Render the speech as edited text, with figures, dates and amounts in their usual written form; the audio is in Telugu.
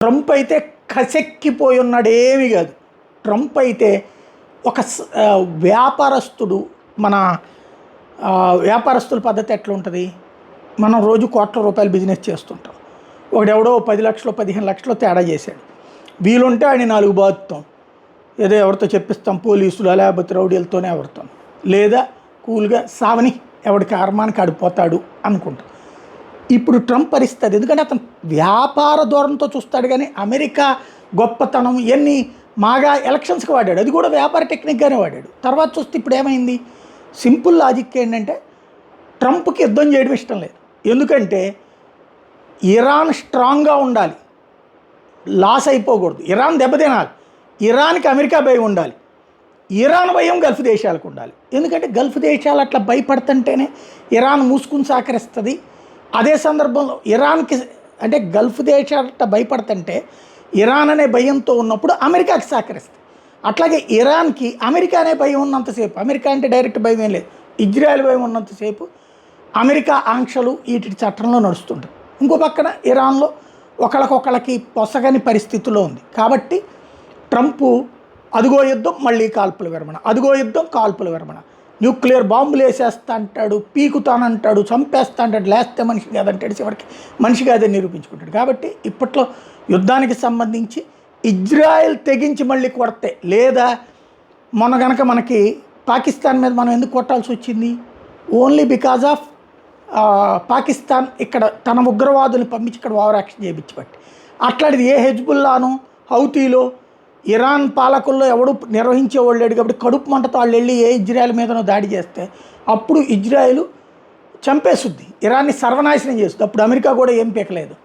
ట్రంప్ అయితే కసెక్కిపోయి ఉన్నాడు, ఏమీ కాదు. ట్రంప్ అయితే ఒక వ్యాపారస్తుడు. మన వ్యాపారస్తుల పద్ధతి ఎట్లా ఉంటుంది? మనం రోజు కోట్ల రూపాయలు బిజినెస్ చేస్తుంటాం. ఒకడెవడో 10 లక్షలు 15 లక్షలు తేడా చేశాడు. వీలుంటే ఆయన 4 బాతుతాం, ఏదో ఎవరితో చెప్పిస్తాం, పోలీసులు లేకపోతే రౌడీలతోనే ఎవరితో, లేదా కూల్గా సావని ఎవడి కర్మానికి ఆడిపోతాడు అనుకుంటాం. ఇప్పుడు ట్రంప్ పరిస్థితి, ఎందుకంటే అతను వ్యాపార ధోరణితో చూస్తాడు, కానీ అమెరికా గొప్పతనం ఇవన్నీ మాగా ఎలక్షన్స్కి వాడాడు, అది కూడా వ్యాపార టెక్నిక్గానే వాడాడు. తర్వాత చూస్తే ఇప్పుడు ఏమైంది? సింపుల్ లాజిక్ ఏంటంటే ట్రంప్కి యుద్ధం చేయడం ఇష్టం లేదు. ఎందుకంటే ఇరాన్ స్ట్రాంగ్గా ఉండాలి, లాస్ అయిపోకూడదు, ఇరాన్ దెబ్బతినాలి, ఇరాన్కి అమెరికా భయం ఉండాలి, ఇరాన్ భయం గల్ఫ్ దేశాలకు ఉండాలి. ఎందుకంటే గల్ఫ్ దేశాలు అట్లా భయపడుతుంటేనే ఇరాన్ మూసుకుని సహకరిస్తుంది. అదే సందర్భంలో ఇరాన్కి అంటే గల్ఫ్ దేశాలట భయపడుతుంటే ఇరాన్ అనే భయంతో ఉన్నప్పుడు అమెరికాకి సహకరిస్తుంది. అట్లాగే ఇరాన్కి అమెరికా అనే భయం ఉన్నంతసేపు, అమెరికా అంటే డైరెక్ట్ భయం ఏం లేదు, ఇజ్రాయెల్ భయం ఉన్నంతసేపు అమెరికా ఆంక్షలు వీటి చట్టంలో నడుస్తుంటుంది. ఇంకో పక్కన ఇరాన్లో ఒకళ్ళకొకళ్ళకి పొసగని పరిస్థితిలో ఉంది. కాబట్టి ట్రంప్ అదిగో యుద్ధం, మళ్ళీ కాల్పుల విరమణ, అదిగో యుద్ధం, కాల్పుల విరమణ, న్యూక్లియర్ బాంబులు వేసేస్తా అంటాడు, పీకుతానంటాడు, చంపేస్తా అంటాడు, లేస్తే మనిషి కాదంటాడు, చివరికి మనిషి కాదని నిరూపించుకుంటాడు. కాబట్టి ఇప్పట్లో యుద్ధానికి సంబంధించి ఇజ్రాయెల్ తెగించి మళ్ళీ కొడితే, లేదా మొన్న కనుక మనకి పాకిస్తాన్ మీద మనం ఎందుకు కొట్టాల్సి వచ్చింది? ఓన్లీ బికాజ్ ఆఫ్ పాకిస్తాన్ ఇక్కడ తన ఉగ్రవాదుని పంపించి ఇక్కడ ఓవర్ యాక్షన్ చేయించబట్టి. అట్లాంటిది ఏ హెజ్బుల్లాను హౌతీలో ఇరాన్ పాలకుల్లో ఎవడు నిర్వహించేవాళ్ళు లేడు. కాబట్టి కడుపు మంటతో వాళ్ళు వెళ్ళి ఏ ఇజ్రాయెల్ మీదనో దాడి చేస్తే అప్పుడు ఇజ్రాయెల్ చంపేస్తుంది, ఇరాన్ని సర్వనాశనం చేస్తుంది. అప్పుడు అమెరికా కూడా ఏం పీకలేదు.